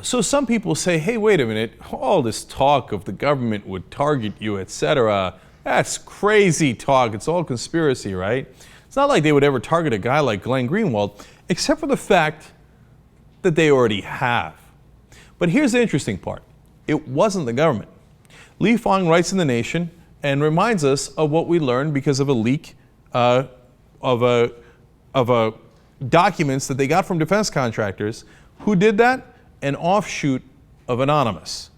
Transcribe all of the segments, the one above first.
So some people say, hey, wait a minute, all this talk of the government would target you, etc., that's crazy talk. It's all conspiracy, right? It's not like they would ever target a guy like Glenn Greenwald, except for the fact that they already have. But here's the interesting part. It wasn't the government. Lee Fong writes in The Nation and reminds us of what we learned because of a leak of documents that they got from defense contractors. Who did that? An offshoot of Anonymous.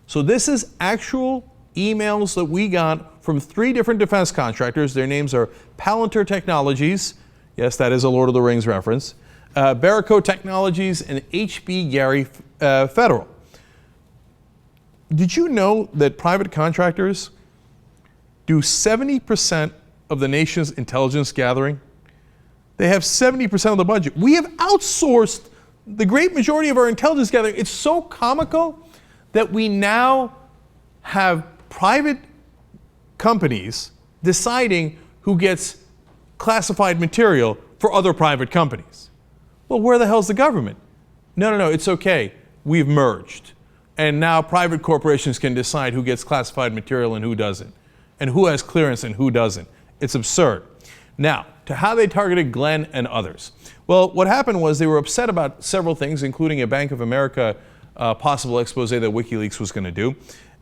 So this is actual emails that we got from 3 different defense contractors. Their names are Palantir Technologies, yes, that is a Lord of the Rings reference, Barrico Technologies, and HB Gary Federal. Did you know that private contractors do 70% of the nation's intelligence gathering? They have 70% of the budget. We have outsourced the great majority of our intelligence gathering. It's so comical that we now have private companies deciding who gets classified material for other private companies. Well, where the hell's the government? No, it's okay. We've merged. And now private corporations can decide who gets classified material and who doesn't, and who has clearance and who doesn't. It's absurd. Now, to how they targeted Glenn and others. Well, what happened was they were upset about several things, including a Bank of America possible expose that WikiLeaks was going to do.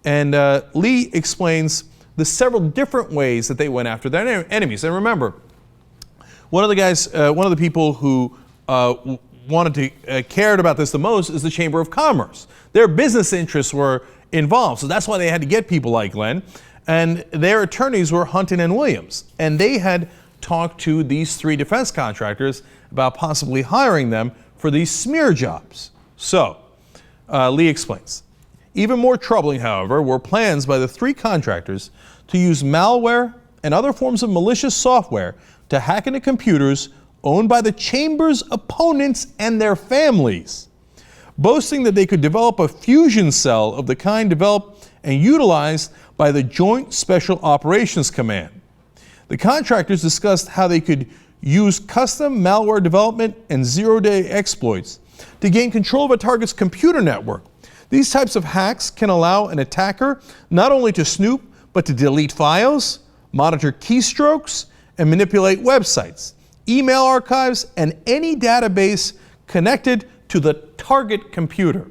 And Lee explains the several different ways that they went after their enemies. And remember, one of the people who cared about this the most is the Chamber of Commerce. Their business interests were involved, so that's why they had to get people like Glenn. And their attorneys were Hunton and Williams. And they had talked to these 3 defense contractors about possibly hiring them for these smear jobs. So, Lee explains. Even more troubling, however, were plans by the 3 contractors to use malware and other forms of malicious software to hack into computers owned by the Chamber's opponents and their families, boasting that they could develop a fusion cell of the kind developed and utilized by the Joint Special Operations Command. The contractors discussed how they could use custom malware development and zero-day exploits to gain control of a target's computer network. These types of hacks can allow an attacker not only to snoop, but to delete files, monitor keystrokes, and manipulate websites, email archives, and any database connected to the target computer. Do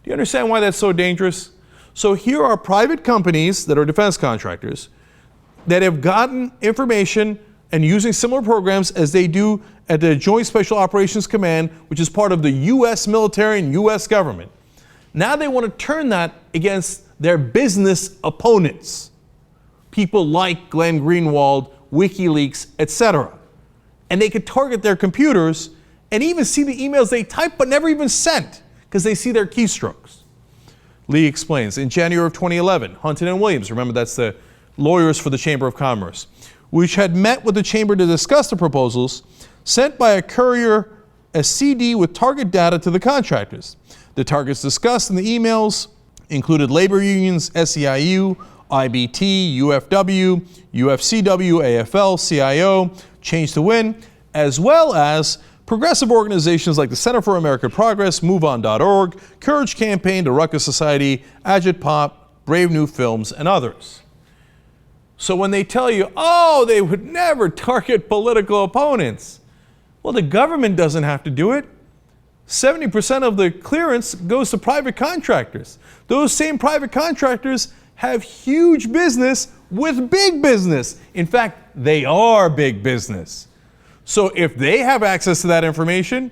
you understand why that's so dangerous? So here are private companies that are defense contractors that have gotten information and using similar programs as they do at the Joint Special Operations Command, which is part of the U.S. military and U.S. government. Now they want to turn that against their business opponents, people like Glenn Greenwald, WikiLeaks, etc. And they could target their computers and even see the emails they typed but never even sent because they see their keystrokes. Lee explains, in January of 2011, Hunton and Williams, remember that's the lawyers for the Chamber of Commerce, which had met with the Chamber to discuss the proposals, sent by a courier a CD with target data to the contractors. The targets discussed in the emails included labor unions, SEIU, IBT, UFW, UFCW, AFL, CIO, Change to Win, as well as progressive organizations like the Center for American Progress, MoveOn.org, Courage Campaign, the Ruckus Society, Agit Pop, Brave New Films, and others. So when they tell you, oh, they would never target political opponents, well, the government doesn't have to do it. 70% of the clearance goes to private contractors. Those same private contractors have huge business with big business. In fact, they are big business. So if they have access to that information,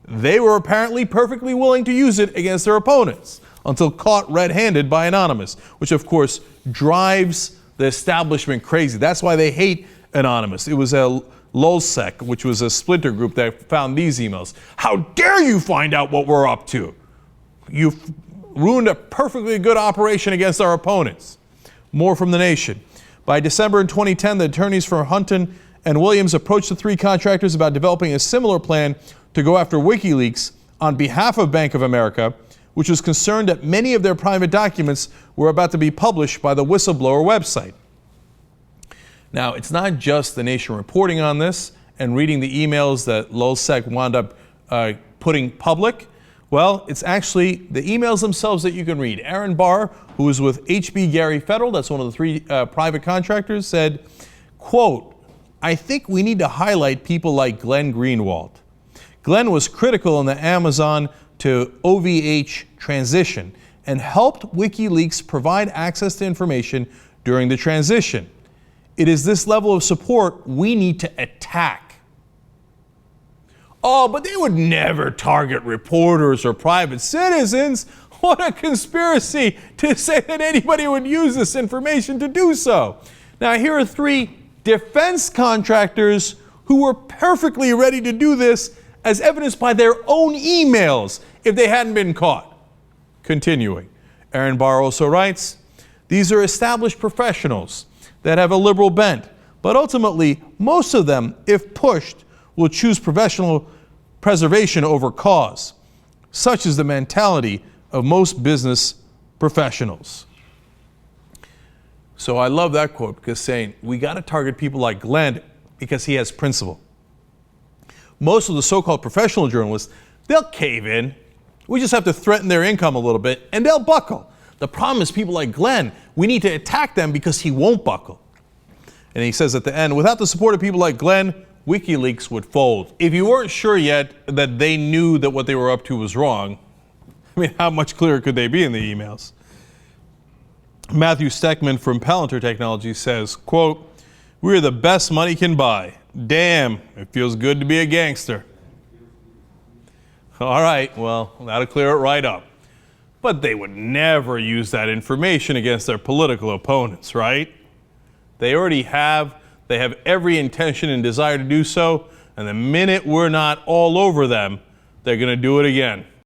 they were apparently perfectly willing to use it against their opponents until caught red-handed by Anonymous, which of course drives the establishment crazy. That's why they hate Anonymous. It was a LulzSec, which was a splinter group that found these emails. How dare you find out what we're up to? You've ruined a perfectly good operation against our opponents. More from The Nation. By December in 2010, the attorneys for Hunton and Williams approached the 3 contractors about developing a similar plan to go after WikiLeaks on behalf of Bank of America, which was concerned that many of their private documents were about to be published by the whistleblower website. Now, it's not just The Nation reporting on this and reading the emails that LulzSec wound up putting public. Well, it's actually the emails themselves that you can read. Aaron Barr, who is with HB Gary Federal, that's one of the three private contractors, said, quote, "I think we need to highlight people like Glenn Greenwald. Glenn was critical in the Amazon to OVH transition and helped WikiLeaks provide access to information during the transition. It is this level of support we need to attack." Oh, but they would never target reporters or private citizens. What a conspiracy to say that anybody would use this information to do so. Now, here are three defense contractors who were perfectly ready to do this, as evidenced by their own emails, if they hadn't been caught. Continuing, Aaron Barr also writes, "These are established professionals that have a liberal bent, but ultimately, most of them, if pushed, will choose professional preservation over cause. Such is the mentality of most business professionals." So I love that quote, because saying we got to target people like Glenn because he has principle. Most of the so-called professional journalists, they'll cave in. We just have to threaten their income a little bit and they'll buckle. The problem is people like Glenn, we need to attack them because he won't buckle. And he says at the end, without the support of people like Glenn, WikiLeaks would fold. If you weren't sure yet that they knew that what they were up to was wrong, I mean, how much clearer could they be in the emails? Matthew Steckman from Palantir Technologies says, quote, "We're the best money can buy. Damn, it feels good to be a gangster." All right, well, that'll clear it right up. But they would never use that information against their political opponents, right? They have every intention and desire to do so, and the minute we're not all over them, they're going to do it again.